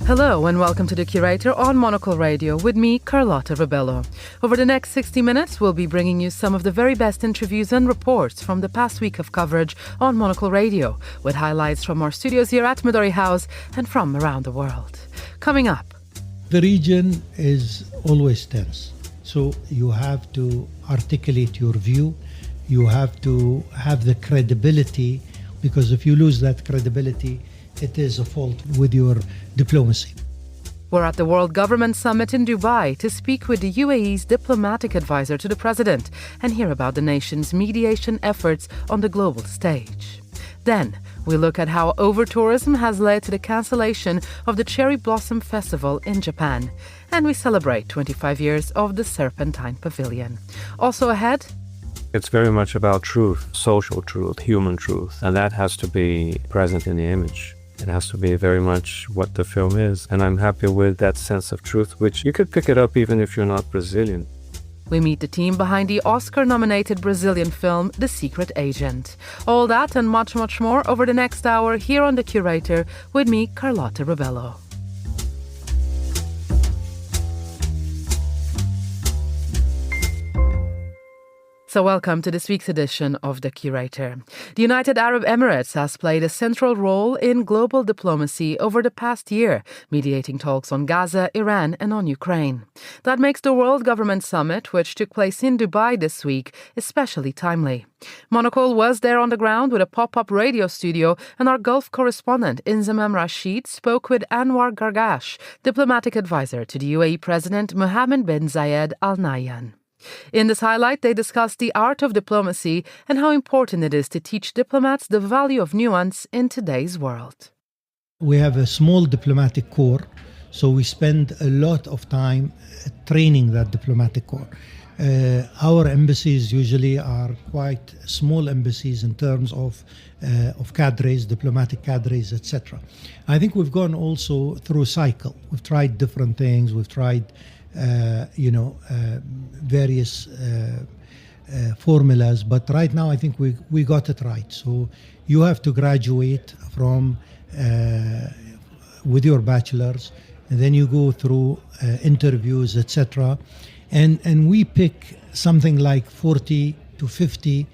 Hello and welcome to The Curator on Monocle Radio with me, Carlotta Rebello. Over the next 60 minutes, we'll be bringing you some of the very best interviews and reports from the past week of coverage on Monocle Radio, with highlights from our studios here at Midori House and from around the world. Coming up. The region is always tense, so you have to articulate your view. You have to have the credibility, because if you lose that credibility, it is a fault with your diplomacy. We're at the World Government Summit in Dubai to speak with the UAE's diplomatic advisor to the president and hear about the nation's mediation efforts on the global stage. Then, we look at how overtourism has led to the cancellation of the Cherry Blossom Festival in Japan. And we celebrate 25 years of the Serpentine Pavilion. Also ahead, it's very much about truth, social truth, human truth, and that has to be present in the image. It has to be very much what the film is, and I'm happy with that sense of truth, which you could pick it up even if you're not Brazilian. We meet the team behind the Oscar-nominated Brazilian film The Secret Agent. All that and much, much more over the next hour here on The Curator with me, Carlotta Rebello. So welcome to this week's edition of The Curator. The United Arab Emirates has played a central role in global diplomacy over the past year, mediating talks on Gaza, Iran and on Ukraine. That makes the World Government Summit, which took place in Dubai this week, especially timely. Monocle was there on the ground with a pop-up radio studio, and our Gulf correspondent Inzamam Rashid spoke with Anwar Gargash, diplomatic advisor to the UAE President Mohammed bin Zayed Al Nahyan. In this highlight, they discussed the art of diplomacy and how important it is to teach diplomats the value of nuance in today's world. We have a small diplomatic corps, so we spend a lot of time training that diplomatic corps. Our embassies usually are quite small embassies in terms of cadres, diplomatic cadres, etc. I think we've gone also through a cycle. We've tried different things. We've tried various formulas, but right now I think we got it right. So you have to graduate from with your bachelor's, and then you go through interviews, etc. And we pick something like 40 to 50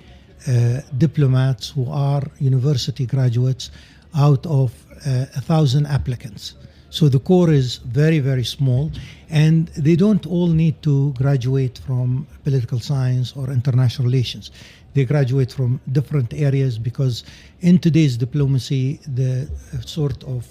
diplomats who are university graduates out of 1,000 applicants. So the core is very, very small, and they don't all need to graduate from political science or international relations. They graduate from different areas because in today's diplomacy, the sort of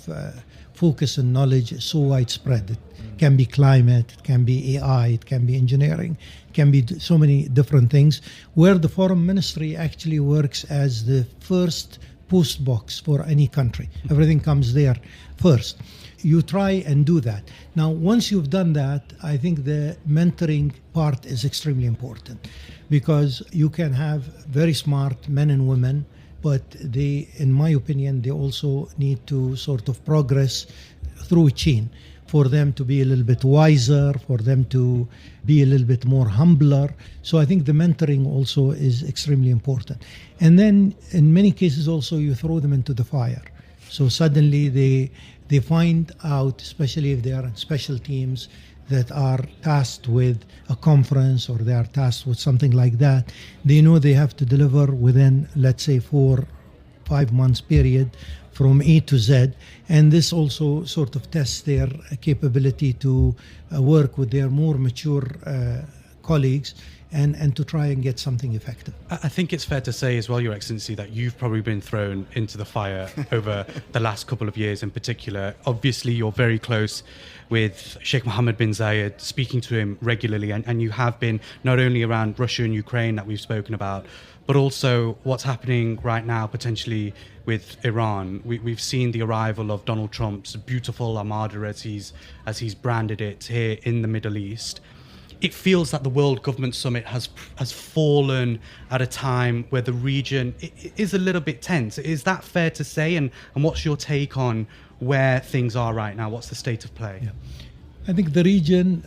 focus and knowledge is so widespread. It can be climate, it can be AI, it can be engineering, it can be so many different things, where the foreign ministry actually works as the first post box for any country. Everything comes there first. You try and do that. Now, once you've done that, I think the mentoring part is extremely important, because you can have very smart men and women, but they, in my opinion, they also need to sort of progress through a chain for them to be a little bit wiser, for them to be a little bit more humbler. So I think the mentoring also is extremely important. And then in many cases also you throw them into the fire. So suddenly they find out, especially if they are in special teams that are tasked with a conference or they are tasked with something like that, they know they have to deliver within, let's say, 4-5 months period from A to Z. And this also sort of tests their capability to work with their more mature colleagues and to try and get something effective. I think it's fair to say as well, Your Excellency, that you've probably been thrown into the fire over the last couple of years in particular. Obviously, you're very close with Sheikh Mohammed bin Zayed, speaking to him regularly, and you have been not only around Russia and Ukraine that we've spoken about, but also what's happening right now potentially with Iran. We've seen the arrival of Donald Trump's beautiful armada, as he's branded it, here in the Middle East. It feels that the World Government Summit has fallen at a time where the region is a little bit tense. Is that fair to say? And what's your take on where things are right now? What's the state of play? Yeah. I think the region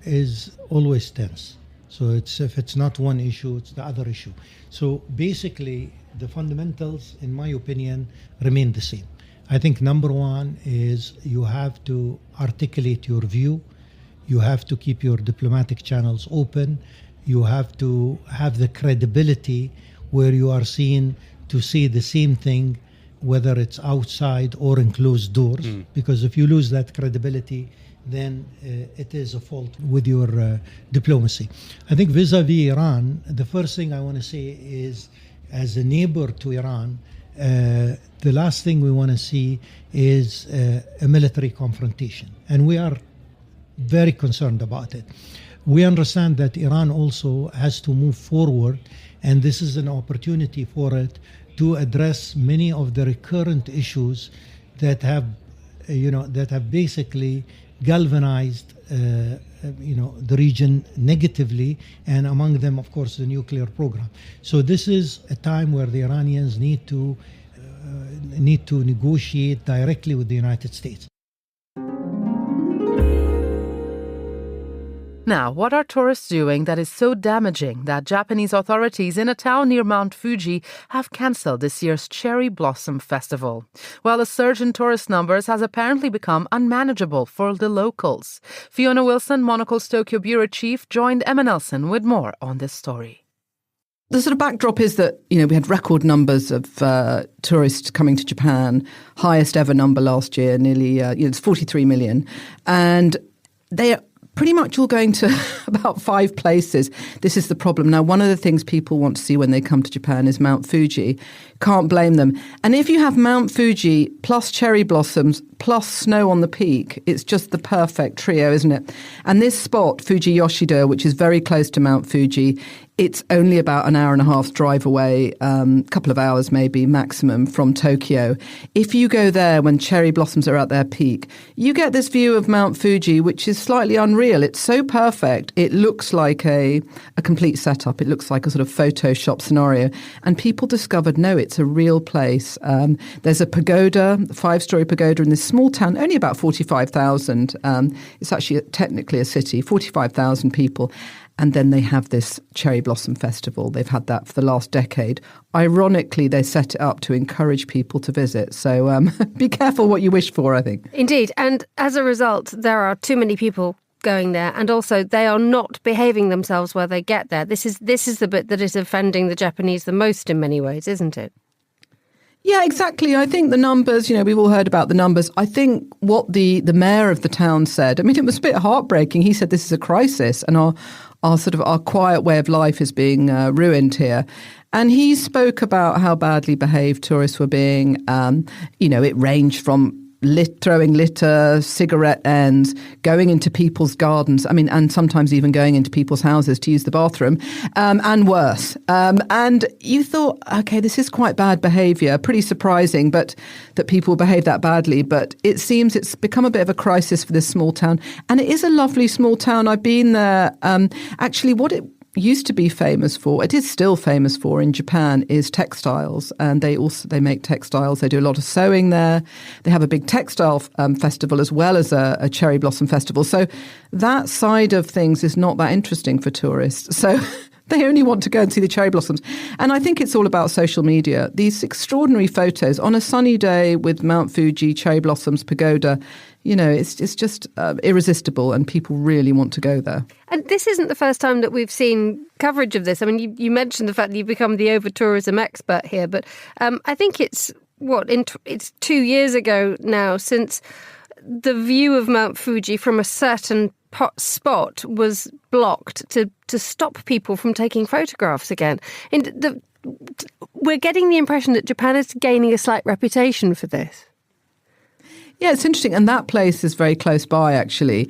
is always tense. So if it's not one issue, it's the other issue. So basically, the fundamentals, in my opinion, remain the same. I think number one is you have to articulate your view. You have to keep your diplomatic channels open. You have to have the credibility where you are seen to say the same thing, whether it's outside or in closed doors. Because if you lose that credibility, then it is a fault with your diplomacy. I think vis-a-vis Iran, the first thing I want to say is, as a neighbor to Iran, the last thing we want to see is a military confrontation. And we are very concerned about it. We understand that Iran also has to move forward, and this is an opportunity for it to address many of the recurrent issues that have basically galvanized the region negatively, and among them, of course, the nuclear program. So this is a time where the Iranians need to negotiate directly with the United States. Now, what are tourists doing that is so damaging that Japanese authorities in a town near Mount Fuji have cancelled this year's Cherry Blossom Festival? Well, a surge in tourist numbers has apparently become unmanageable for the locals. Fiona Wilson, Monocle's Tokyo Bureau Chief, joined Emma Nelson with more on this story. The sort of backdrop is that, we had record numbers of tourists coming to Japan, highest ever number last year, nearly, it's 43 million. And they are pretty much all going to about 5 places. This is the problem. Now, one of the things people want to see when they come to Japan is Mount Fuji. Can't blame them. And if you have Mount Fuji plus cherry blossoms plus snow on the peak, it's just the perfect trio, isn't it? And this spot, Fuji Yoshida, which is very close to Mount Fuji, it's only about an hour and a half drive away, couple of hours maybe maximum from Tokyo. If you go there when cherry blossoms are at their peak, you get this view of Mount Fuji, which is slightly unreal. It's so perfect. It looks like a complete setup. It looks like a sort of Photoshop scenario. And people discovered, no, it's a real place. There's a pagoda, 5-story pagoda in this small town, only about 45,000. It's actually technically a city, 45,000 people. And then they have this Cherry Blossom Festival. They've had that for the last decade. Ironically, they set it up to encourage people to visit. So be careful what you wish for, I think. Indeed. And as a result, there are too many people going there. And also, they are not behaving themselves where they get there. This is the bit that is offending the Japanese the most in many ways, isn't it? Yeah, exactly. I think the numbers, we've all heard about the numbers. I think what the mayor of the town said, it was a bit heartbreaking. He said this is a crisis and our quiet way of life is being ruined here. And he spoke about how badly behaved tourists were being. It ranged from throwing litter, cigarette ends, going into people's gardens, and sometimes even going into people's houses to use the bathroom, and worse. And you thought, okay, this is quite bad behaviour, pretty surprising, but that people behave that badly. But it seems it's become a bit of a crisis for this small town. And it is a lovely small town. I've been there. Actually, what it used to be famous for, it is still famous for in Japan, is textiles. And they make textiles. They do a lot of sewing there. They have a big textile festival as well as a cherry blossom festival. So that side of things is not that interesting for tourists. So they only want to go and see the cherry blossoms. And I think it's all about social media. These extraordinary photos on a sunny day with Mount Fuji, cherry blossoms, pagoda, it's just irresistible, and people really want to go there. And this isn't the first time that we've seen coverage of this. You mentioned the fact that you've become the over-tourism expert here, but I think it's 2 years ago now since the view of Mount Fuji from a certain spot was blocked to stop people from taking photographs again. And we're getting the impression that Japan is gaining a slight reputation for this. Yeah, it's interesting. And that place is very close by, actually.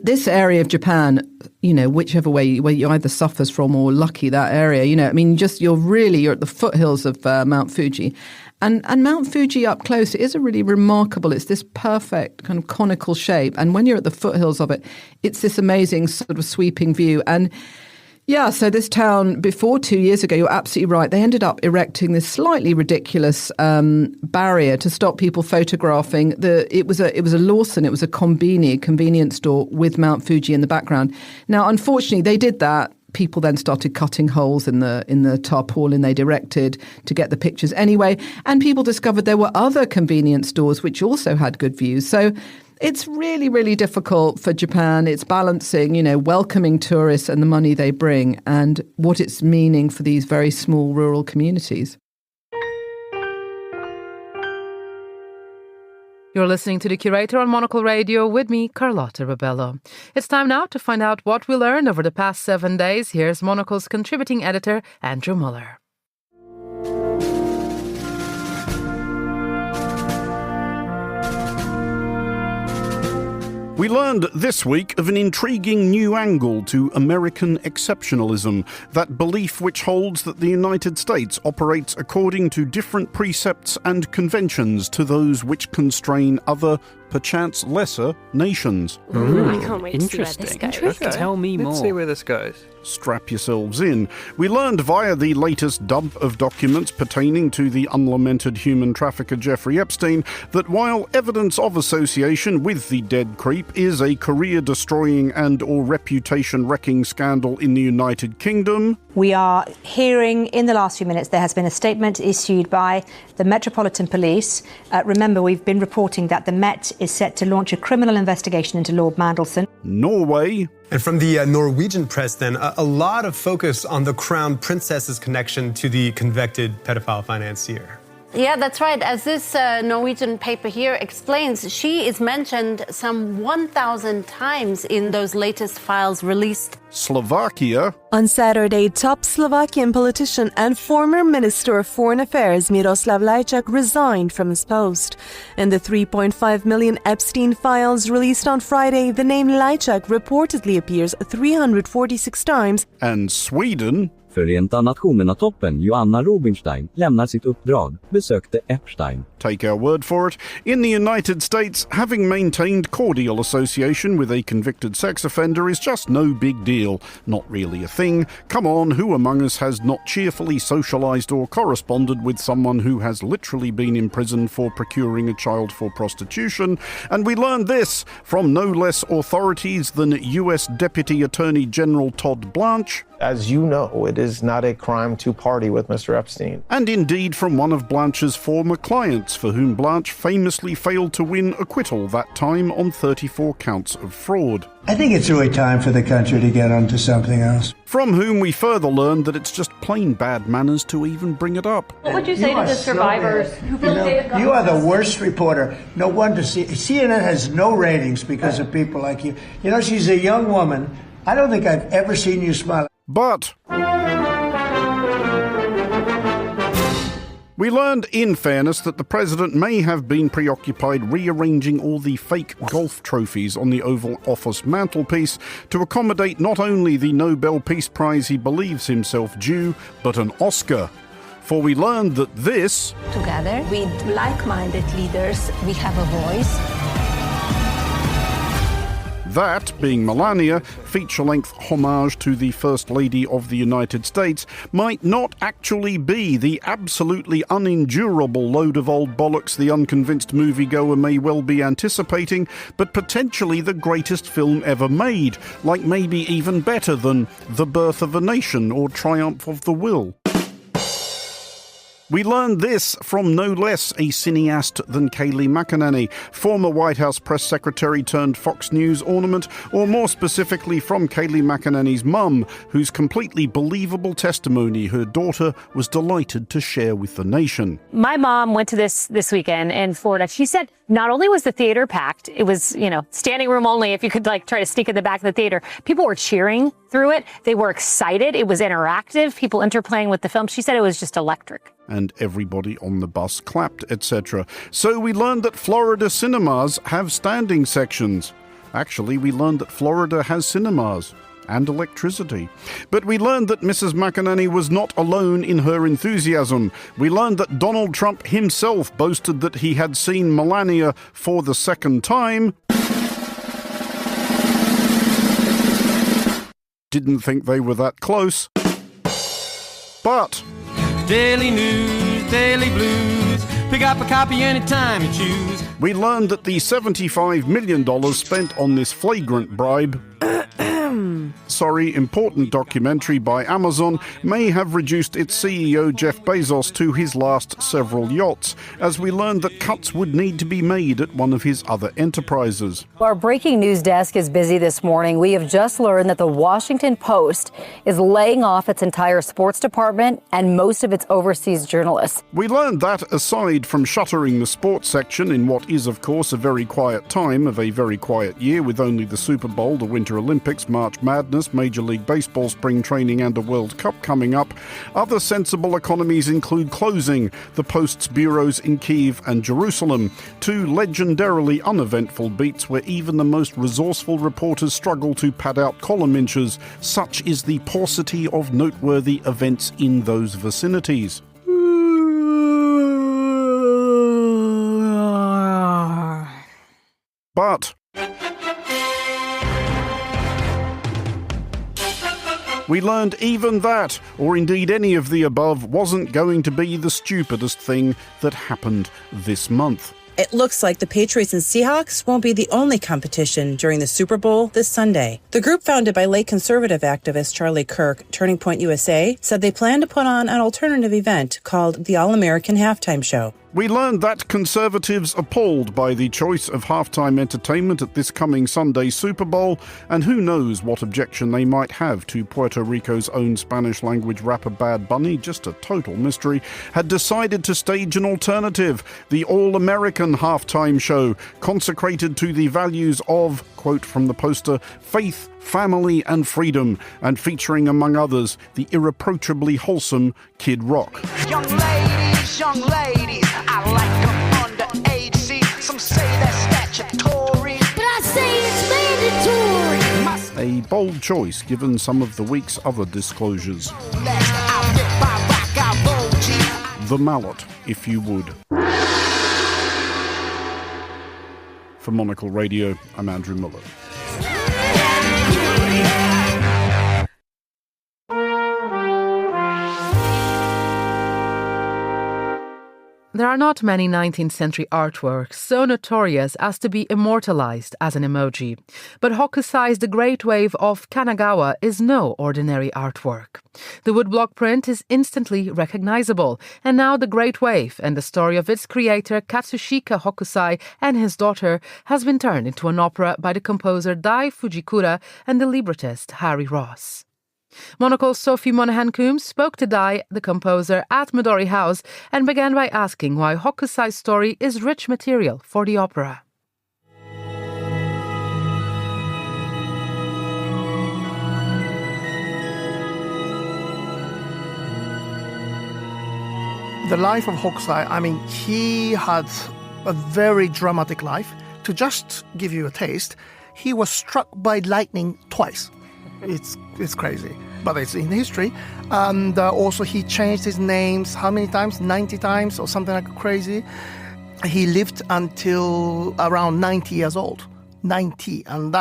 This area of Japan, whichever way where you either suffers from or lucky that area, you're at the foothills of Mount Fuji. And Mount Fuji up close, it is a really remarkable, it's this perfect kind of conical shape. And when you're at the foothills of it, it's this amazing sort of sweeping view. And yeah, so this town, before 2 years ago, you're absolutely right. They ended up erecting this slightly ridiculous barrier to stop people photographing. It was a Lawson, it was a convenience store with Mount Fuji in the background. Now, unfortunately, they did that people then started cutting holes in the tarpaulin they directed to get the pictures anyway. And people discovered there were other convenience stores which also had good views. So it's really, really difficult for Japan. It's balancing, welcoming tourists and the money they bring and what it's meaning for these very small rural communities. You're listening to The Curator on Monocle Radio with me, Carlotta Rebello. It's time now to find out what we learned over the past 7 days. Here's Monocle's contributing editor, Andrew Muller. We learned this week of an intriguing new angle to American exceptionalism, that belief which holds that the United States operates according to different precepts and conventions to those which constrain other, perchance lesser, nations. I can't wait to see where this goes. Okay. Tell me more. Let's see where this goes. Strap yourselves in. We learned via the latest dump of documents pertaining to the unlamented human trafficker Jeffrey Epstein that while evidence of association with the dead creep is a career-destroying and or reputation-wrecking scandal in the United Kingdom, we are hearing in the last few minutes there has been a statement issued by the Metropolitan Police. Remember, we've been reporting that the Met is set to launch a criminal investigation into Lord Mandelson. Norway. And from the Norwegian press, then, a lot of focus on the Crown Princess's connection to the convicted pedophile financier. Yeah, that's right. As this Norwegian paper here explains, she is mentioned some 1,000 times in those latest files released. Slovakia. On Saturday, top Slovakian politician and former Minister of Foreign Affairs Miroslav Lajčák resigned from his post. In the 3.5 million Epstein files released on Friday, the name Lajčák reportedly appears 346 times. And Sweden. Förenta Nationerna-toppen Joanna Rubinstein lämnar sitt uppdrag, besökte Epstein. Take our word for it. In the United States, having maintained cordial association with a convicted sex offender is just no big deal. Not really a thing. Come on, who among us has not cheerfully socialized or corresponded with someone who has literally been imprisoned for procuring a child for prostitution? And we learned this from no less authorities than US Deputy Attorney General Todd Blanche. As you know, it is not a crime to party with Mr. Epstein. And indeed from one of Blanche's former clients, for whom Blanche famously failed to win acquittal that time on 34 counts of fraud. I think it's really time for the country to get onto something else. From whom we further learned that it's just plain bad manners to even bring it up. What would you say to the survivors who feel you are the worst reporter. No wonder CNN has no ratings because of people like you. She's a young woman. I don't think I've ever seen you smile. But we learned, in fairness, that the president may have been preoccupied rearranging all the fake golf trophies on the Oval Office mantelpiece to accommodate not only the Nobel Peace Prize he believes himself due, but an Oscar. For we learned that this... Together with like-minded leaders, we have a voice. That, being Melania, feature-length homage to the First Lady of the United States, might not actually be the absolutely unendurable load of old bollocks the unconvinced moviegoer may well be anticipating, but potentially the greatest film ever made, like maybe even better than The Birth of a Nation or Triumph of the Will. We learned this from no less a cineast than Kayleigh McEnany, former White House press secretary turned Fox News ornament, or more specifically from Kayleigh McEnany's mum, whose completely believable testimony her daughter was delighted to share with the nation. My mom went to this weekend in Florida. She said not only was the theater packed, it was, standing room only if you could try to sneak in the back of the theater. People were cheering through it. They were excited. It was interactive. People interplaying with the film. She said it was just electric. And everybody on the bus clapped, etc. So we learned that Florida cinemas have standing sections. Actually, we learned that Florida has cinemas and electricity. But we learned that Mrs. McEnany was not alone in her enthusiasm. We learned that Donald Trump himself boasted that he had seen Melania for the second time. Didn't think they were that close. But... Daily news, daily blues. Pick up a copy anytime you choose. We learned that the $75 million spent on this flagrant bribe important documentary by Amazon may have reduced its CEO Jeff Bezos to his last several yachts, as we learned that cuts would need to be made at one of his other enterprises. Our breaking news desk is busy this morning. We have just learned that the Washington Post is laying off its entire sports department and most of its overseas journalists. We learned that aside from shuttering the sports section in what is, of course, a very quiet time of a very quiet year with only the Super Bowl, the Winter Olympics, March Madness, Major League Baseball, spring training and a World Cup coming up, other sensible economies include closing the Post's bureaus in Kyiv and Jerusalem, two legendarily uneventful beats where even the most resourceful reporters struggle to pad out column inches. Such is the paucity of noteworthy events in those vicinities. But we learned even that, or indeed any of the above, wasn't going to be the stupidest thing that happened this month. It looks like the Patriots and Seahawks won't be the only competition during the Super Bowl this Sunday. The group founded by late conservative activist Charlie Kirk, Turning Point USA, said they plan to put on an alternative event called the All-American Halftime Show. We learned that conservatives appalled by the choice of halftime entertainment at this coming Sunday Super Bowl, and who knows what objection they might have to Puerto Rico's own Spanish-language rapper Bad Bunny, just a total mystery, had decided to stage an alternative, the All-American Halftime Show, consecrated to the values of, quote from the poster, faith, family and freedom, and featuring, among others, the irreproachably wholesome Kid Rock. Young ladies, I like them underage. See, some say that's statutory, but I say it's mandatory. A bold choice given some of the week's other disclosures. The mallet, if you would. For Monocle Radio, I'm Andrew Muller. There are not many 19th century artworks so notorious as to be immortalized as an emoji. But Hokusai's The Great Wave of Kanagawa is no ordinary artwork. The woodblock print is instantly recognizable, and now The Great Wave and the story of its creator Katsushika Hokusai and his daughter has been turned into an opera by the composer Dai Fujikura and the librettist Harry Ross. Monocle's Sophie Monahan-Coombs spoke to Dai, the composer, at Midori House and began by asking why Hokusai's story is rich material for the opera. The life of Hokusai, I mean, he had a very dramatic life. To just give you a taste, he was struck by lightning twice. It's crazy, but it's in history. And also he changed his names, how many times? 90 times or something like crazy. He lived until around 90 years old. 90. And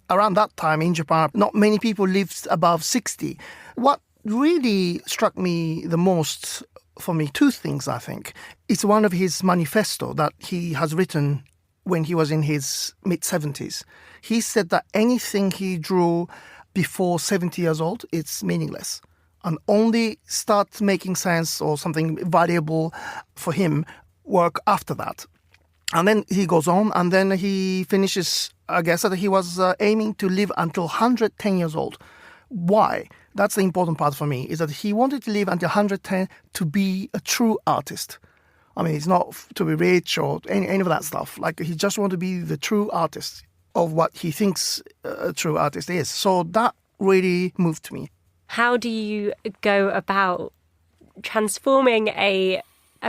around that time in Japan, not many people lived above 60. What really struck me the most, for me, two things, I think. It's one of his manifesto that he has written when he was in his mid-70s. He said that anything he drew before 70 years old, it's meaningless. And only start making sense or something valuable for him work after that. And then he goes on, and then he finishes, I guess, that he was aiming to live until 110 years old. Why? That's the important part for me, is that he wanted to live until 110 to be a true artist. I mean, it's not to be rich or any of that stuff. Like, he just wanted to be the true artist of what he thinks a true artist is. So that really moved me. How do you go about transforming a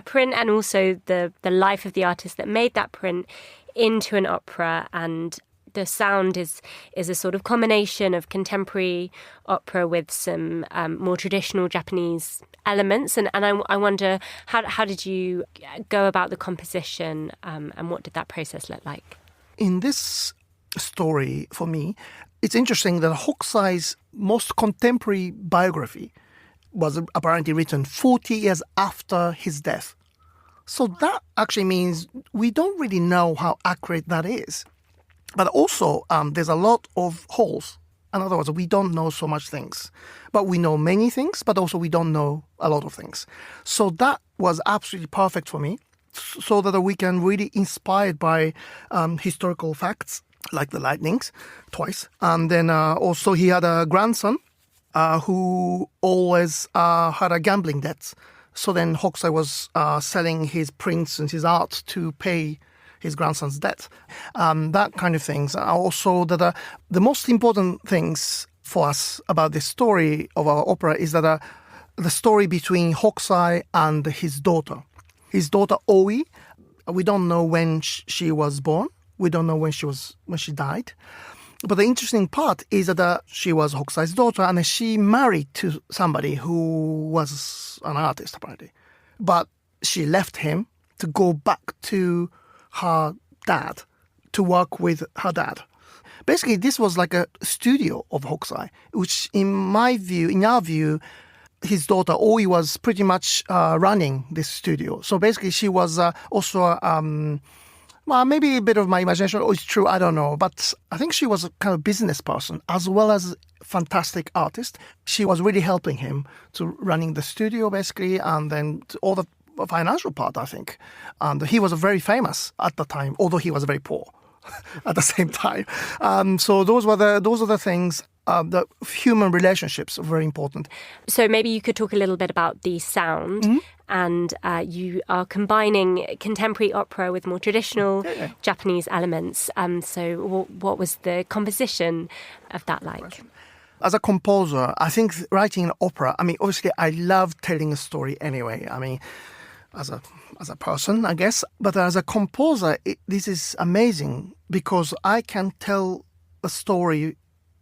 print and also the life of the artist that made that print into an opera? And the sound is a sort of combination of contemporary opera with some more traditional Japanese elements. And I wonder, how did you go about the composition and what did that process look like? In this story, for me, it's interesting that Hokusai's most contemporary biography was apparently written 40 years after his death. So that actually means we don't really know how accurate that is. But also, there's a lot of holes In other words, we don't know so much things. But we know many things, but also we don't know a lot of things. So that was absolutely perfect for me, so that we can really inspired by historical facts, like the lightnings, twice. And then also he had a grandson who always had a gambling debt. So then Hokusai was selling his prints and his art to pay his grandson's debt. That kind of things. Also, that the most important things for us about this story of our opera is that the story between Hokusai and his daughter. His daughter Oi, we don't know when she was born. We don't know when she died. But the interesting part is that she was Hokusai's daughter, and she married to somebody who was an artist, apparently. But she left him to go back to her dad, to work with her dad. Basically, this was like a studio of Hokusai, which in our view, his daughter Oi was pretty much running this studio. So basically, she was also... well, maybe a bit of my imagination, or it's true, I don't know. But I think she was a kind of business person as well as a fantastic artist. She was really helping him to running the studio, basically, and then all the financial part, I think. And he was very famous at the time, although he was very poor at the same time. So those are the things. The human relationships are very important. So maybe you could talk a little bit about the sound. Mm-hmm. And you are combining contemporary opera with more traditional Japanese elements. So what was the composition of that like? As a composer, I think writing an opera, I mean, obviously I love telling a story anyway. I mean, as a person, I guess. But as a composer, this is amazing because I can tell a story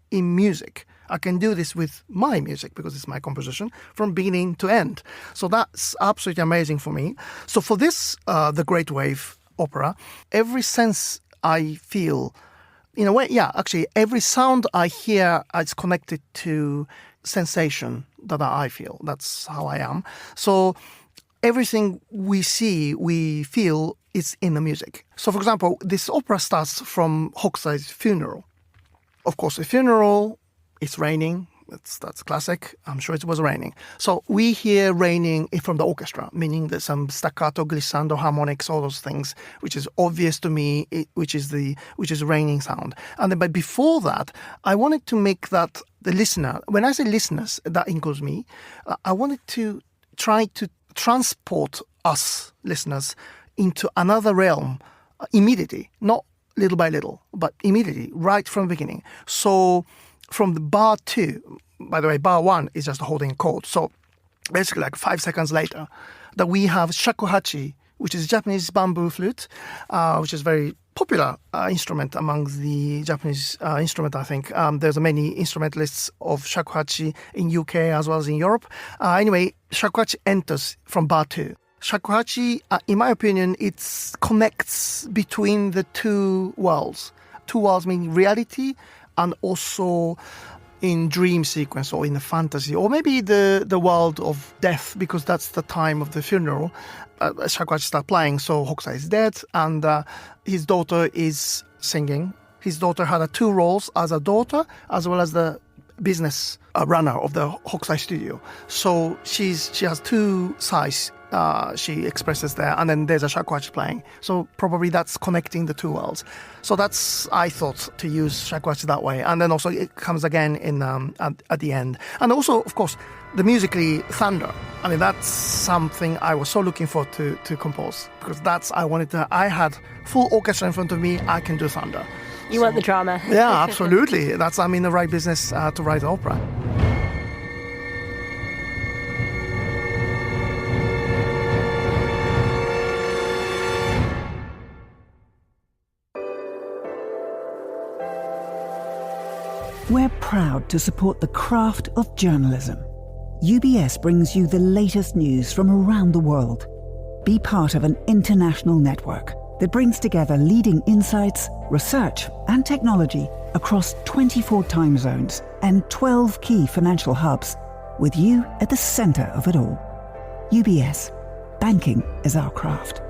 in music. I can do this with my music because it's my composition from beginning to end. So that's absolutely amazing for me. So for this, the Great Wave opera, every sense I feel, in a way, actually every sound I hear is connected to sensation that I feel. That's how I am. So everything we see, we feel is in the music. So for example, this opera starts from Hokusai's funeral. Of course, the funeral, it's raining. That's classic. I'm sure it was raining. So we hear raining from the orchestra, meaning there's some staccato, glissando, harmonics, all those things, which is obvious to me, which is raining sound. And then, but before that, I wanted to make that the listener. When I say listeners, that includes me. I wanted to try to transport us listeners into another realm immediately, not little by little, but immediately, right from the beginning. So from the bar 2, by the way, bar 1 is just holding a chord. So basically like 5 seconds later, that we have shakuhachi, which is Japanese bamboo flute, which is very popular instrument among the Japanese instrument, I think. There's many instrumentalists of shakuhachi in UK as well as in Europe. Anyway, shakuhachi enters from bar 2. Shakuhachi, in my opinion, it connects between the two worlds. Two worlds meaning reality and also in dream sequence or in the fantasy, or maybe the world of death, because that's the time of the funeral. Shakuhachi starts playing, so Hokusai is dead, and his daughter is singing. His daughter had 2 roles as a daughter as well as the business runner of the Hokusai studio. So she has 2 sides. She expresses there, and then there's a shakuhachi playing. So probably that's connecting the 2 worlds. So that's, I thought, to use shakuhachi that way. And then also it comes again in at the end. And also, of course, the musically thunder. I mean, that's something I was so looking for to compose, because I had full orchestra in front of me, I can do thunder. You want the drama. Yeah, absolutely. I'm in the right business to write opera. We're proud to support the craft of journalism. UBS brings you the latest news from around the world. Be part of an international network that brings together leading insights, research, and technology across 24 time zones and 12 key financial hubs, with you at the center of it all. UBS. Banking is our craft.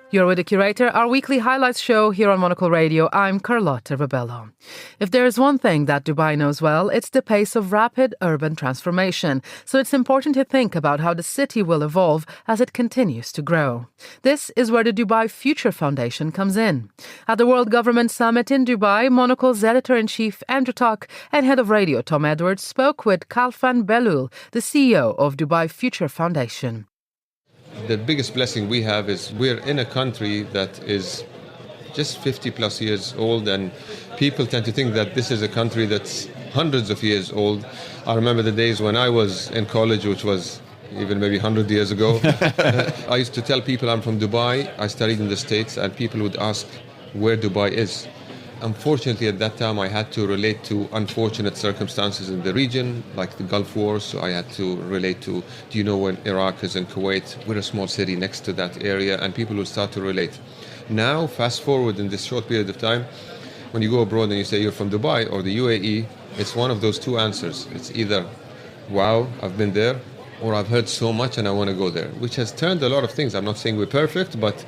You're with The Curator, our weekly highlights show here on Monocle Radio. I'm Carlotta Rebello. If there's one thing that Dubai knows well, it's the pace of rapid urban transformation. So it's important to think about how the city will evolve as it continues to grow. This is where the Dubai Future Foundation comes in. At the World Government Summit in Dubai, Monocle's editor-in-chief Andrew Tuck and head of radio Tom Edwards spoke with Kalfan Belul, the CEO of Dubai Future Foundation. The biggest blessing we have is we're in a country that is just 50 plus years old, and people tend to think that this is a country that's hundreds of years old. I remember the days when I was in college, which was even maybe 100 years ago. I used to tell people I'm from Dubai, I studied in the States, and people would ask where Dubai is. Unfortunately, at that time, I had to relate to unfortunate circumstances in the region, like the Gulf War. So I had to relate to, do you know when Iraq is in Kuwait? We're a small city next to that area, and people would start to relate. Now, fast forward in this short period of time, when you go abroad and you say you're from Dubai or the UAE, it's one of those two answers. It's either, wow, I've been there, or I've heard so much and I want to go there, which has turned a lot of things. I'm not saying we're perfect, but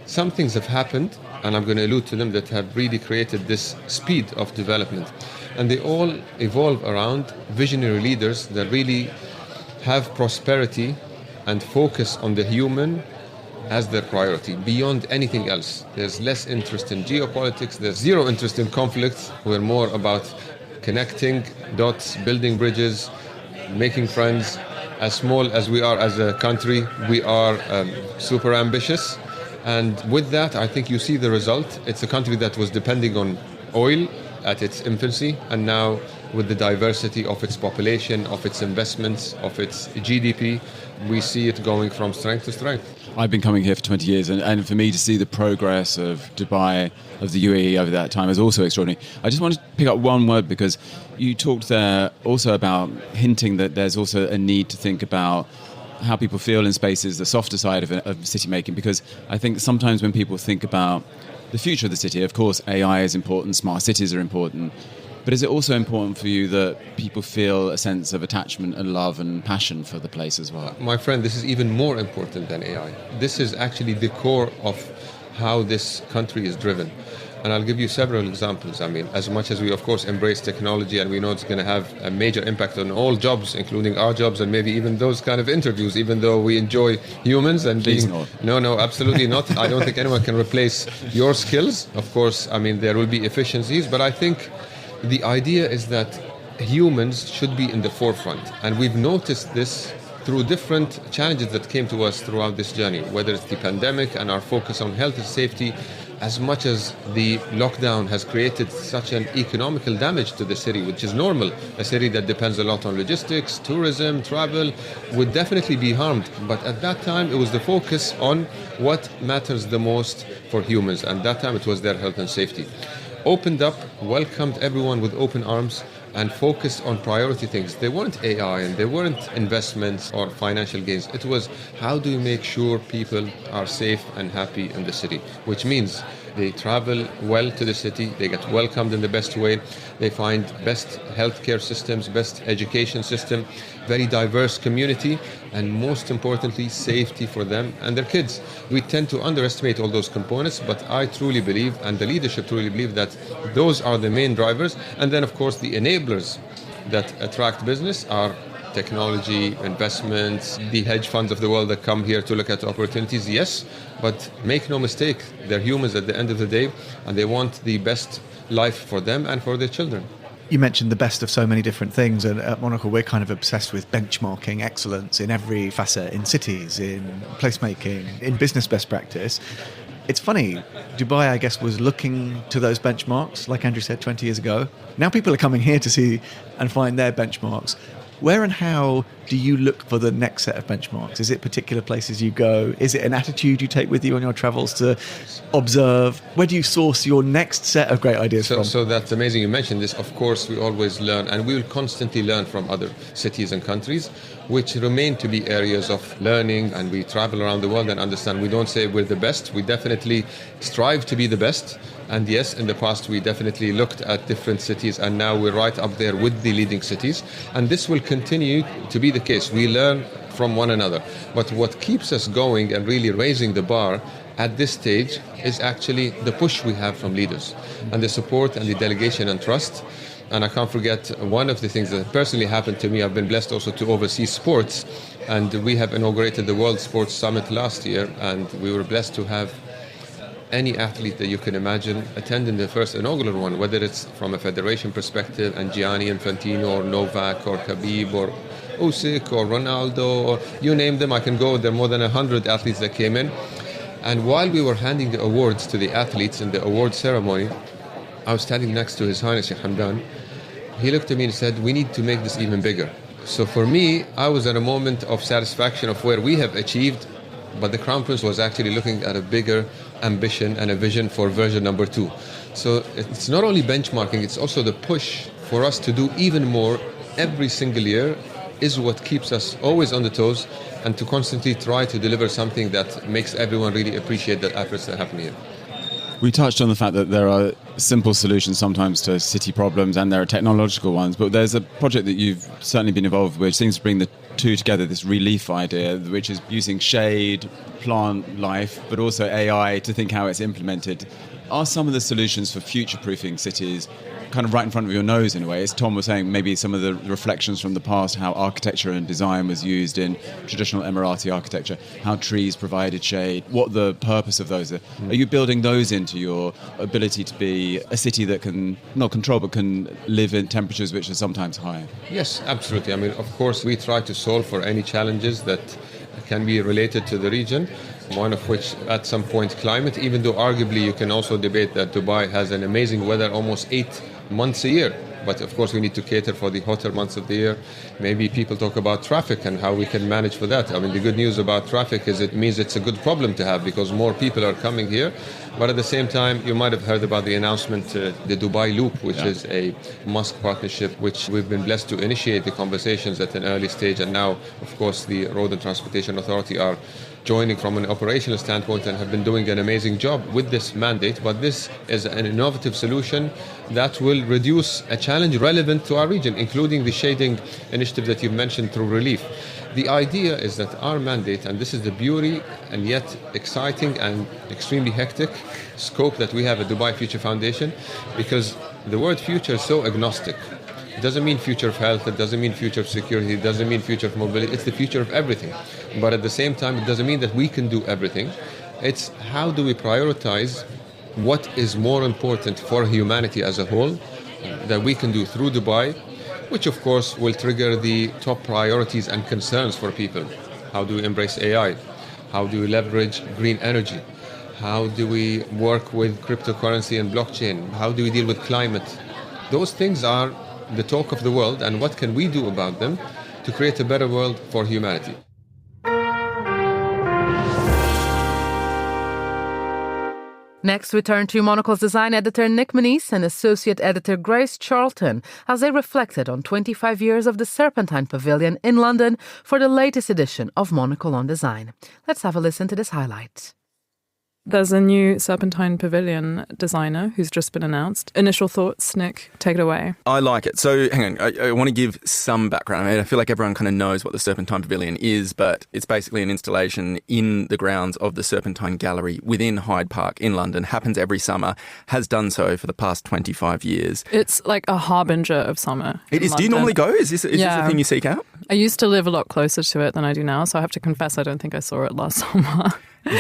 some things have happened, and I'm going to allude to them, that have really created this speed of development. And they all evolve around visionary leaders that really have prosperity and focus on the human as their priority, beyond anything else. There's less interest in geopolitics, there's zero interest in conflicts. We're more about connecting dots, building bridges, making friends. As small as we are as a country, we are super ambitious. And with that, I think you see the result. It's a country that was depending on oil at its infancy, and now with the diversity of its population, of its investments, of its GDP, we see it going from strength to strength. I've been coming here for 20 years, and for me to see the progress of Dubai, of the UAE over that time is also extraordinary. I just wanted to pick up one word, because you talked there also about hinting that there's also a need to think about how people feel in spaces, the softer side of city making, because I think sometimes when people think about the future of the city, of course AI is important, smart cities are important, but is it also important for you that people feel a sense of attachment and love and passion for the place as well? My friend, this is even more important than AI. This is actually the core of how this country is driven. And I'll give you several examples. I mean, as much as we, of course, embrace technology and we know it's going to have a major impact on all jobs, including our jobs and maybe even those kind of interviews, even though we enjoy humans and being... No, absolutely not. I don't think anyone can replace your skills. Of course, I mean, there will be efficiencies, but I think the idea is that humans should be in the forefront. And we've noticed this through different challenges that came to us throughout this journey, whether it's the pandemic and our focus on health and safety, as much as the lockdown has created such an economical damage to the city, which is normal. A city that depends a lot on logistics, tourism, travel, would definitely be harmed. But at that time, it was the focus on what matters the most for humans. And that time, it was their health and safety. Opened up, welcomed everyone with open arms, and focused on priority things. They weren't AI and they weren't investments or financial gains. It was, how do we make sure people are safe and happy in the city? Which means they travel well to the city, they get welcomed in the best way, they find best healthcare systems, best education system, very diverse community, and most importantly, safety for them and their kids. We tend to underestimate all those components, but I truly believe, and the leadership truly believe, that those are the main drivers. And then, of course, the enablers that attract business are technology, investments, the hedge funds of the world that come here to look at opportunities, yes, but make no mistake, they're humans at the end of the day, and they want the best life for them and for their children. You mentioned the best of so many different things, and at Monocle we're kind of obsessed with benchmarking excellence in every facet, in cities, in placemaking, in business best practice. It's funny, Dubai, I guess, was looking to those benchmarks, like Andrew said, 20 years ago. Now people are coming here to see and find their benchmarks. Where and how do you look for the next set of benchmarks? Is it particular places you go? Is it an attitude you take with you on your travels to observe? Where do you source your next set of great ideas from? So that's amazing you mentioned this. Of course, we always learn, and we will constantly learn from other cities and countries, which remain to be areas of learning, and we travel around the world and understand. We don't say we're the best. We definitely strive to be the best. And yes, in the past, we definitely looked at different cities, and now we're right up there with the leading cities. And this will continue to be the case. We learn from one another. But what keeps us going and really raising the bar at this stage is actually the push we have from leaders and the support and the delegation and trust. And I can't forget one of the things that personally happened to me. I've been blessed also to oversee sports, and we have inaugurated the World Sports Summit last year, and we were blessed to have any athlete that you can imagine attending the first inaugural one, whether it's from a federation perspective, and Gianni Infantino or Novak or Khabib or Usyk or Ronaldo, or you name them, I can go. There are more than 100 athletes that came in. And while we were handing the awards to the athletes in the award ceremony, I was standing next to His Highness Sheikh Hamdan. He looked at me and said, we need to make this even bigger. So for me, I was at a moment of satisfaction of where we have achieved, but the Crown Prince was actually looking at a bigger ambition and a vision for version number 2. So it's not only benchmarking, it's also the push for us to do even more every single year is what keeps us always on the toes, and to constantly try to deliver something that makes everyone really appreciate the efforts that happen here. We touched on the fact that there are simple solutions sometimes to city problems and there are technological ones, but there's a project that you've certainly been involved with which seems to bring the two together, this relief idea, which is using shade, plant life, but also AI to think how it's implemented. Are some of the solutions for future-proofing cities kind of right in front of your nose in a way? As Tom was saying, maybe some of the reflections from the past, how architecture and design was used in traditional Emirati architecture, how trees provided shade, what the purpose of those are. Are you building those into your ability to be a city that can, not control, but can live in temperatures which are sometimes higher? Yes, absolutely. I mean, of course, we try to solve for any challenges that can be related to the region, one of which at some point climate, even though arguably you can also debate that Dubai has an amazing weather almost 8 months a year. But of course we need to cater for the hotter months of the year. Maybe people talk about traffic and how we can manage for that. I mean, the good news about traffic is it means it's a good problem to have because more people are coming here. But at the same time, you might have heard about the announcement, the Dubai Loop, which is a Musk partnership, which we've been blessed to initiate the conversations at an early stage. And now, of course, the Road and Transportation Authority are joining from an operational standpoint and have been doing an amazing job with this mandate. But this is an innovative solution that will reduce a challenge relevant to our region, including the shading initiative that you've mentioned through relief. The idea is that our mandate, and this is the beauty and yet exciting and extremely hectic scope that we have at Dubai Future Foundation, because the word future is so agnostic. It doesn't mean future of health, it doesn't mean future of security, it doesn't mean future of mobility, it's the future of everything. But at the same time, it doesn't mean that we can do everything. It's how do we prioritize what is more important for humanity as a whole that we can do through Dubai, which of course will trigger the top priorities and concerns for people. How do we embrace AI? How do we leverage green energy? How do we work with cryptocurrency and blockchain? How do we deal with climate? Those things are the talk of the world, and what can we do about them to create a better world for humanity? Next, we turn to Monocle's design editor Nick Manise and associate editor Grace Charlton as they reflected on 25 years of the Serpentine Pavilion in London for the latest edition of Monocle on Design. Let's have a listen to this highlight. There's a new Serpentine Pavilion designer who's just been announced. Initial thoughts, Nick, take it away. I like it. So, hang on, I want to give some background. I mean, I feel like everyone kind of knows what the Serpentine Pavilion is, but it's basically an installation in the grounds of the Serpentine Gallery within Hyde Park in London. Happens every summer, has done so for the past 25 years. It's like a harbinger of summer. It is. London. Do you normally go? Is this a thing you seek out? I used to live a lot closer to it than I do now, so I have to confess I don't think I saw it last summer.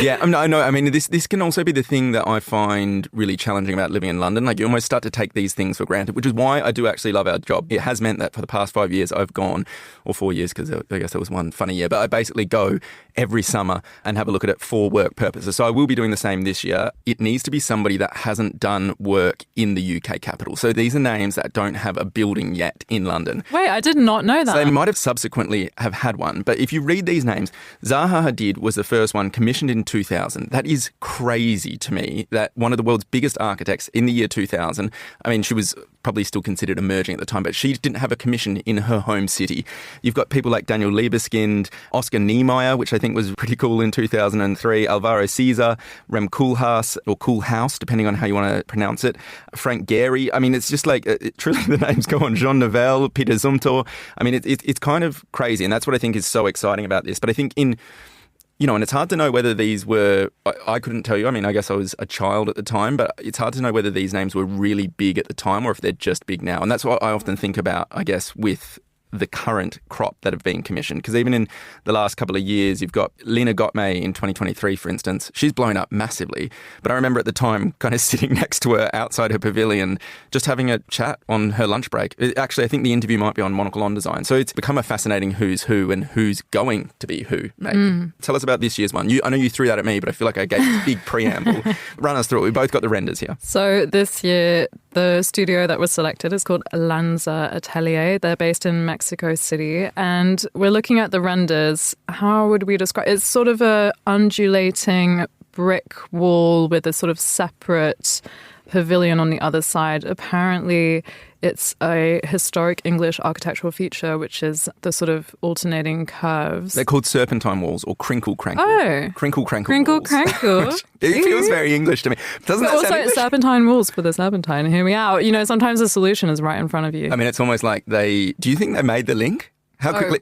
Yeah, no. I mean, this can also be the thing that I find really challenging about living in London. Like, you almost start to take these things for granted, which is why I do actually love our job. It has meant that for the past 5 years I've gone, or 4 years, because I guess there was one funny year, but I basically go every summer and have a look at it for work purposes. So I will be doing the same this year. It needs to be somebody that hasn't done work in the UK capital. So these are names that don't have a building yet in London. Wait, I did not know that. So they might have subsequently have had one. But if you read these names, Zaha Hadid was the first one, commissioned in 2000. That is crazy to me, that one of the world's biggest architects in the year 2000, I mean, she was probably still considered emerging at the time, but she didn't have a commission in her home city. You've got people like Daniel Liebeskind, Oscar Niemeyer, which I think was pretty cool in 2003, Alvaro Caesar, Rem Koolhaas, or Koolhaas, depending on how you want to pronounce it, Frank Gehry. I mean, it's just like, truly the names go on, Jean Nouvel, Peter Zumthor. I mean, it's kind of crazy, and that's what I think is so exciting about this. But I think and it's hard to know whether these were, I couldn't tell you, I mean, I guess I was a child at the time, but it's hard to know whether these names were really big at the time or if they're just big now. And that's what I often think about, I guess, with the current crop that have been commissioned. Because even in the last couple of years, you've got Lena Gottmay in 2023, for instance. She's blown up massively. But I remember at the time kind of sitting next to her outside her pavilion, just having a chat on her lunch break. Actually, I think the interview might be on Monocle on Design. So it's become a fascinating who's who and who's going to be who, maybe. Tell us about this year's one. I know you threw that at me, but I feel like I gave a big preamble. Run us through it. We both got the renders here. So this year, the studio that was selected is called Lanza Atelier. They're based in Mexico City, and we're looking at the renders. How would we describe it? It's sort of a undulating brick wall with a sort of separate pavilion on the other side. Apparently, it's a historic English architectural feature, which is the sort of alternating curves. They're called serpentine walls or crinkle crankle. Oh. Crinkle crankle Crinkle walls. crankle. It feels very English to me. Doesn't that also sound English? serpentine walls for the serpentine. Hear me out. Sometimes the solution is right in front of you. I mean, it's almost like do you think they made the link? How quickly?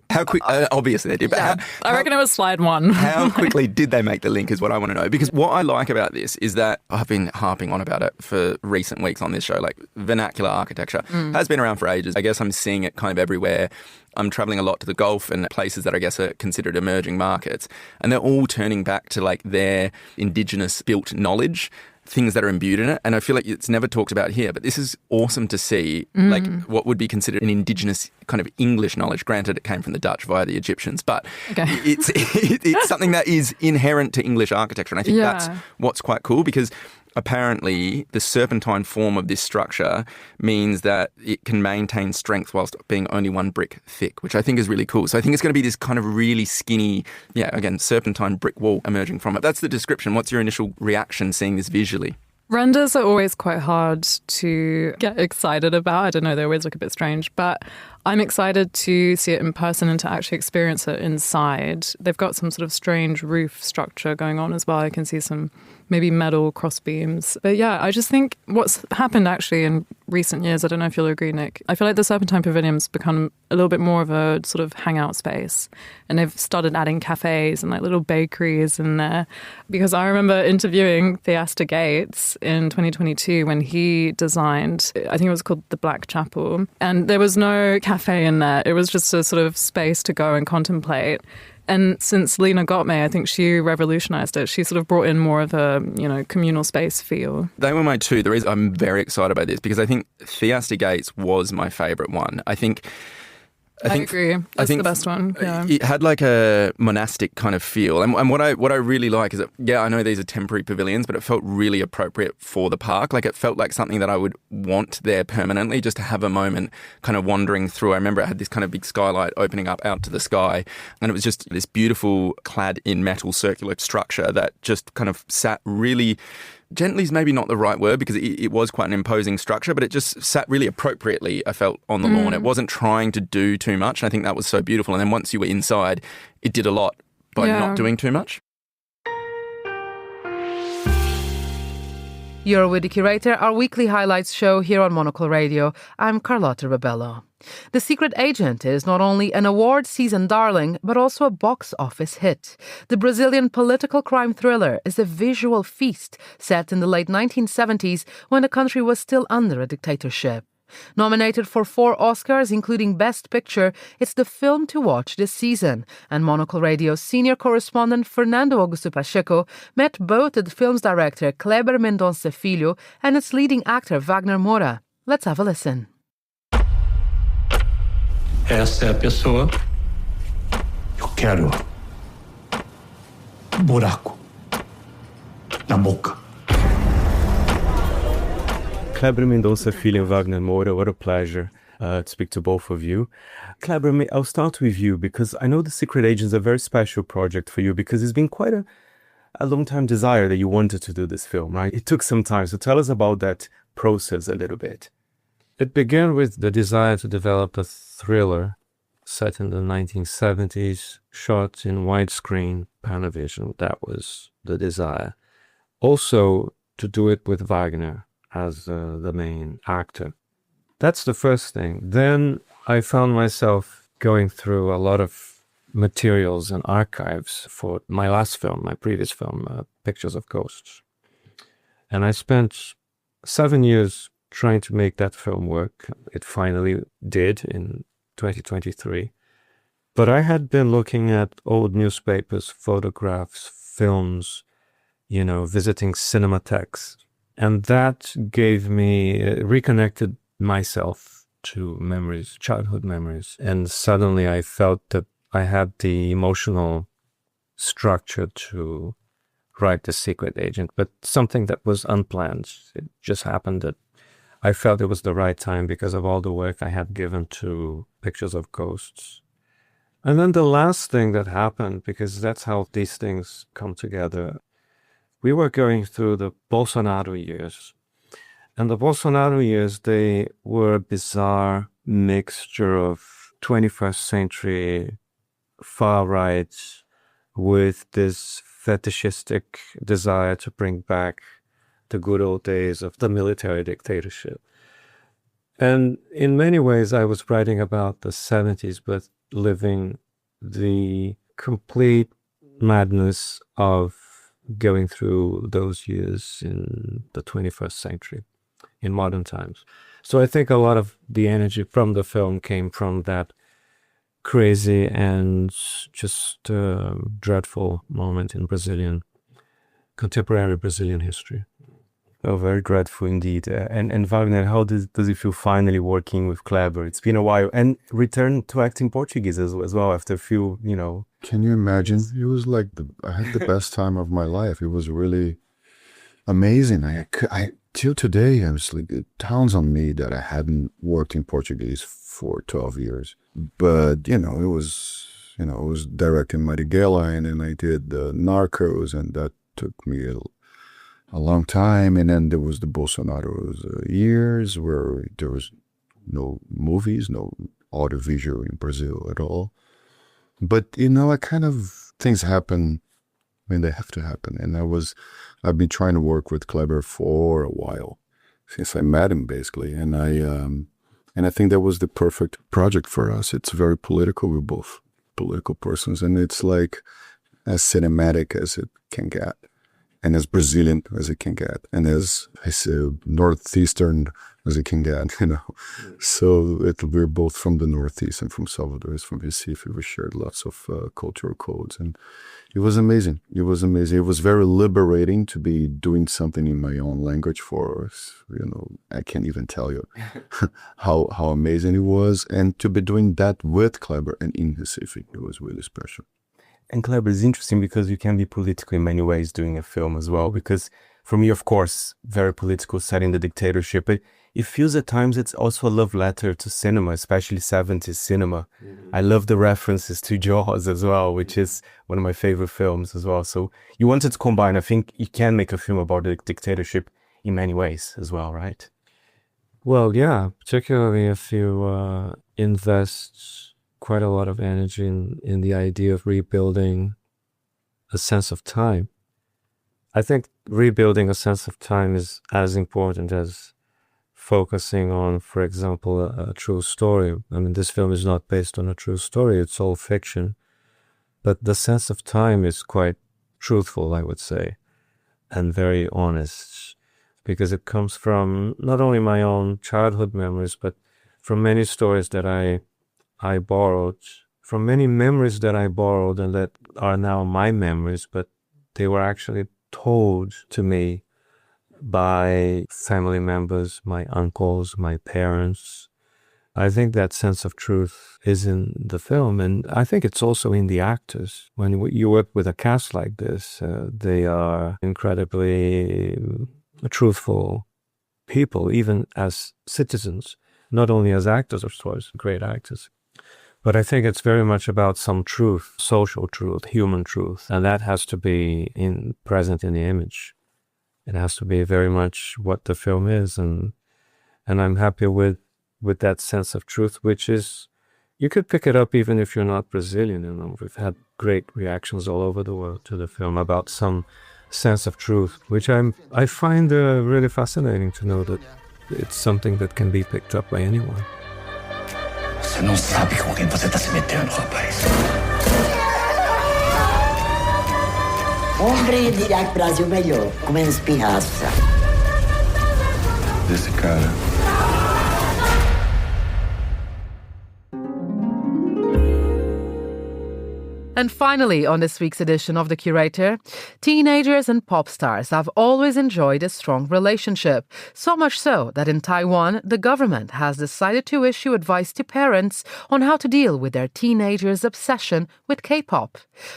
Obviously they did. But Yeah, I reckon it was slide one. How quickly did they make the link is what I want to know. Because what I like about this is that I've been harping on about it for recent weeks on this show. Like vernacular architecture has been around for ages. I guess I'm seeing it kind of everywhere. I'm traveling a lot to the Gulf and places that I guess are considered emerging markets. And they're all turning back to like their indigenous built knowledge, things that are imbued in it. And I feel like it's never talked about here, but this is awesome to see, like what would be considered an indigenous kind of English knowledge. Granted, it came from the Dutch via the Egyptians, but it's something that is inherent to English architecture. And I think that's what's quite cool, because apparently the serpentine form of this structure means that it can maintain strength whilst being only one brick thick, which I think is really cool. So I think it's going to be this kind of really skinny, again, serpentine brick wall emerging from it. That's the description. What's your initial reaction seeing this visually? Renders are always quite hard to get excited about. I don't know, they always look a bit strange, but I'm excited to see it in person and to actually experience it inside. They've got some sort of strange roof structure going on as well. I can see some maybe metal cross beams. But yeah, I just think what's happened actually in recent years, I don't know if you'll agree, Nick, I feel like the Serpentine Pavilion's become a little bit more of a sort of hangout space. And they've started adding cafes and like little bakeries in there. Because I remember interviewing Theaster Gates in 2022 when he designed, I think it was called the Black Chapel. And there was no cafe in there. It was just a sort of space to go and contemplate. And since Lena Gottmay, I think she revolutionised it. She sort of brought in more of a, communal space feel. They were my two. The reason I'm very excited about this, because I think Theaster Gates was my favourite one. I agree. It's the best one. Yeah. It had like a monastic kind of feel. And what I really like is that, I know these are temporary pavilions, but it felt really appropriate for the park. Like it felt like something that I would want there permanently, just to have a moment kind of wandering through. I remember it had this kind of big skylight opening up out to the sky. And it was just this beautiful clad in metal circular structure that just kind of sat really... Gently is maybe not the right word, because it was quite an imposing structure, but it just sat really appropriately, I felt, on the lawn. It wasn't trying to do too much. And I think that was so beautiful. And then once you were inside, it did a lot by not doing too much. You're with The Curator, our weekly highlights show here on Monocle Radio. I'm Carlotta Rebello. The Secret Agent is not only an award-season darling, but also a box office hit. The Brazilian political crime thriller is a visual feast set in the late 1970s when the country was still under a dictatorship. Nominated for 4 Oscars, including Best Picture, it's the film to watch this season. And Monocle Radio's senior correspondent Fernando Augusto Pacheco met both the film's director Kleber Mendonça Filho and its leading actor Wagner Moura. Let's have a listen. Essa é a pessoa. Eu quero buraco na boca. Kleber Mendonça Filho and Wagner Moura, what a pleasure to speak to both of you. Kleber, I'll start with you, because I know The Secret Agent is a very special project for you, because it's been quite a long-time desire that you wanted to do this film, right? It took some time, so tell us about that process a little bit. It began with the desire to develop a thriller set in the 1970s, shot in widescreen Panavision. That was the desire. Also, to do it with Wagner as the main actor. That's the first thing. Then I found myself going through a lot of materials and archives for my last film, my previous film, Pictures of Ghosts. And I spent 7 years trying to make that film work. It finally did in 2023. But I had been looking at old newspapers, photographs, films, visiting cinematheques. And that gave me, reconnected myself to memories, childhood memories. And suddenly I felt that I had the emotional structure to write The Secret Agent, but something that was unplanned. It just happened that I felt it was the right time because of all the work I had given to Pictures of Ghosts. And then the last thing that happened, because that's how these things come together, we were going through the Bolsonaro years. And the Bolsonaro years, they were a bizarre mixture of 21st century far-right with this fetishistic desire to bring back the good old days of the military dictatorship. And in many ways, I was writing about the 70s, but living the complete madness of going through those years in the 21st century, in modern times. So I think a lot of the energy from the film came from that crazy and just dreadful moment in contemporary Brazilian history. Oh, very dreadful indeed. And Wagner, how does it feel finally working with Kleber? It's been a while. And return to acting Portuguese as well after a few, Can you imagine? It was like, I had the best time of my life. It was really amazing. I till today, I was like, it towns on me that I hadn't worked in Portuguese for 12 years. But, it was directing Marighella, and then I did Narcos, and that took me a long time. And then there was the Bolsonaro's years where there was no movies, no audiovisual in Brazil at all. But, things happen when they have to happen. And I've been trying to work with Kleber for a while, since I met him, basically. And I think that was the perfect project for us. It's very political. We're both political persons, and it's like as cinematic as it can get, and as Brazilian as it can get, and as I say, Northeastern as it can get, So we're both from the Northeast and from Salvador, is from Recife. We shared lots of cultural codes, and it was amazing. It was amazing. It was very liberating to be doing something in my own language for, I can't even tell you how amazing it was. And to be doing that with Kleber and in Recife, it was really special. And Kleber is interesting because you can be political in many ways doing a film as well. Because for me, of course, very political, setting the dictatorship, but it feels at times it's also a love letter to cinema, especially 70s cinema. Mm-hmm. I love the references to Jaws as well, which is one of my favorite films as well. So you wanted to combine, I think you can make a film about the dictatorship in many ways as well, right? Well, yeah, particularly if you invest quite a lot of energy in the idea of rebuilding a sense of time. I think rebuilding a sense of time is as important as focusing on, for example, a true story. I mean, this film is not based on a true story, it's all fiction. But the sense of time is quite truthful, I would say, and very honest, because it comes from not only my own childhood memories, but from many stories that I borrowed, from many memories that I borrowed and that are now my memories, but they were actually told to me by family members, my uncles, my parents. I think that sense of truth is in the film, and I think it's also in the actors. When you work with a cast like this, they are incredibly truthful people, even as citizens, not only as actors, of course, great actors. But I think it's very much about some truth, social truth, human truth, and that has to be present in the image. It has to be very much what the film is, and I'm happy with that sense of truth, which is, you could pick it up even if you're not Brazilian. We've had great reactions all over the world to the film about some sense of truth, which I find really fascinating to know that it's something that can be picked up by anyone. Você não sabe com quem você está se metendo, rapaz. Hombre de Brasil melhor, com espinhaça. Desse cara. And finally, on this week's edition of The Curator, teenagers and pop stars have always enjoyed a strong relationship. So much so that in Taiwan, the government has decided to issue advice to parents on how to deal with their teenagers' obsession with K-pop.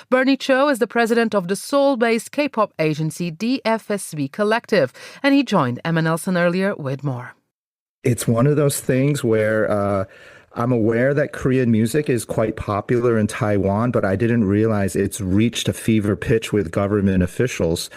Bernie Cho is the president of the Seoul-based K-pop agency DFSB Collective, and he joined Emma Nelson earlier with more. It's one of those things where I'm aware that Korean music is quite popular in Taiwan, but I didn't realize it's reached a fever pitch with government officials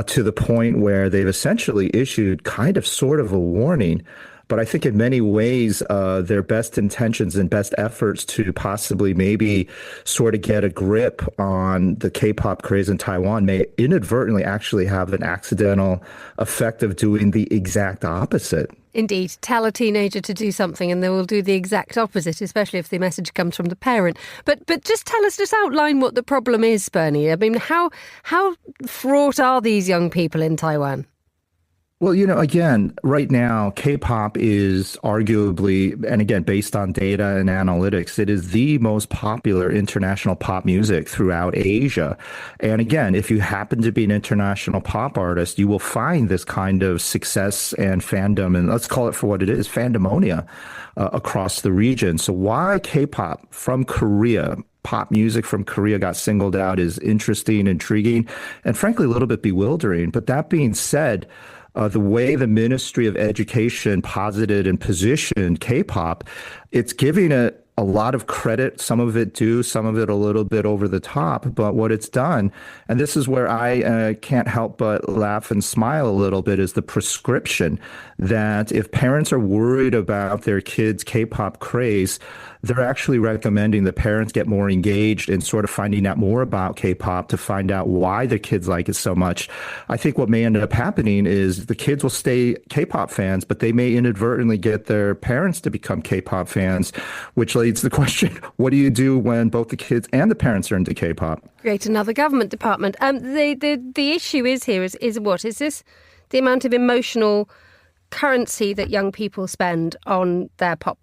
to the point where they've essentially issued kind of sort of a warning. But I think in many ways, their best intentions and best efforts to possibly maybe sort of get a grip on the K-pop craze in Taiwan may inadvertently actually have an accidental effect of doing the exact opposite. Indeed. Tell a teenager to do something and they will do the exact opposite, especially if the message comes from the parent. But just tell us, just outline what the problem is, Bernie. I mean, how fraught are these young people in Taiwan? Well, again, right now, K-pop is arguably, and again, based on data and analytics, it is the most popular international pop music throughout Asia. And again, if you happen to be an international pop artist, you will find this kind of success and fandom, and let's call it for what it is, fandomonia, across the region. So why K-pop from Korea, pop music from Korea got singled out is interesting, intriguing, and frankly, a little bit bewildering. But that being said, the way the Ministry of Education posited and positioned K-pop, it's giving it a lot of credit, some of it due, some of it a little bit over the top. But what it's done, and this is where I can't help but laugh and smile a little bit, is the prescription that if parents are worried about their kids' K-pop craze, they're actually recommending the parents get more engaged in sort of finding out more about K-pop to find out why their kids like it so much. I think what may end up happening is the kids will stay K-pop fans, but they may inadvertently get their parents to become K-pop fans, which leads to the question, what do you do when both the kids and the parents are into K-pop? Create another government department. The issue is here is what? Is this the amount of emotional currency that young people spend on their pop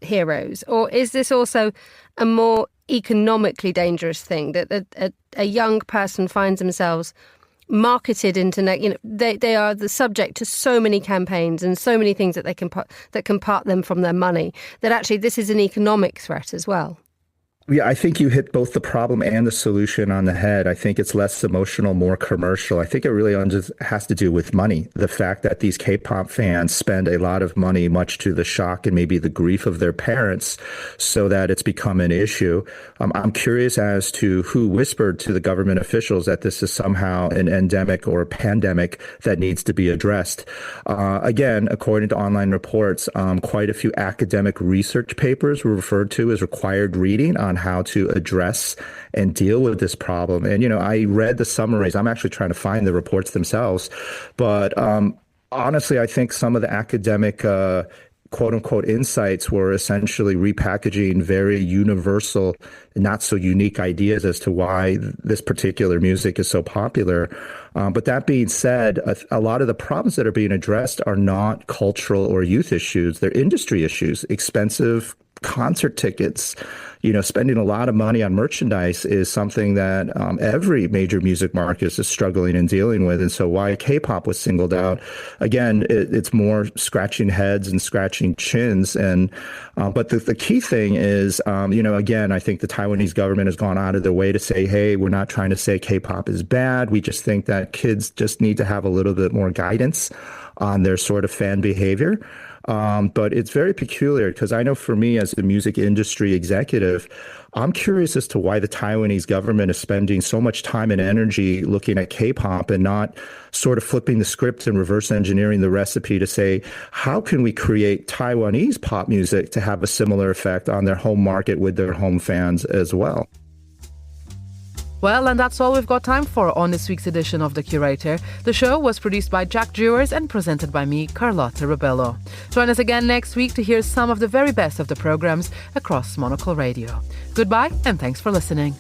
heroes, or is this also a more economically dangerous thing that a young person finds themselves marketed into? They are the subject to so many campaigns and so many things that can part them from their money, that actually this is an economic threat as well. Yeah, I think you hit both the problem and the solution on the head. I think it's less emotional, more commercial. I think it really has to do with money. The fact that these K-pop fans spend a lot of money, much to the shock and maybe the grief of their parents, so that it's become an issue. I'm curious as to who whispered to the government officials that this is somehow an endemic or a pandemic that needs to be addressed. Again, according to online reports, quite a few academic research papers were referred to as required reading on how to address and deal with this problem. And, I read the summaries. I'm actually trying to find the reports themselves. But honestly, I think some of the academic quote unquote insights were essentially repackaging very universal, not so unique ideas as to why this particular music is so popular. But that being said, a lot of the problems that are being addressed are not cultural or youth issues. They're industry issues. Expensive concert tickets, spending a lot of money on merchandise is something that every major music market is struggling and dealing with. And so why K-pop was singled out, again, it's more scratching heads and scratching chins. And but the key thing is, again, I think the Taiwanese government has gone out of their way to say, hey, we're not trying to say K-pop is bad. We just think that kids just need to have a little bit more guidance on their sort of fan behavior. But it's very peculiar because I know for me as a music industry executive, I'm curious as to why the Taiwanese government is spending so much time and energy looking at K-pop and not sort of flipping the script and reverse engineering the recipe to say, how can we create Taiwanese pop music to have a similar effect on their home market with their home fans as well? Well, and that's all we've got time for on this week's edition of The Curator. The show was produced by Jack Dewars and presented by me, Carlotta Rebello. Join us again next week to hear some of the very best of the programs across Monocle Radio. Goodbye, and thanks for listening.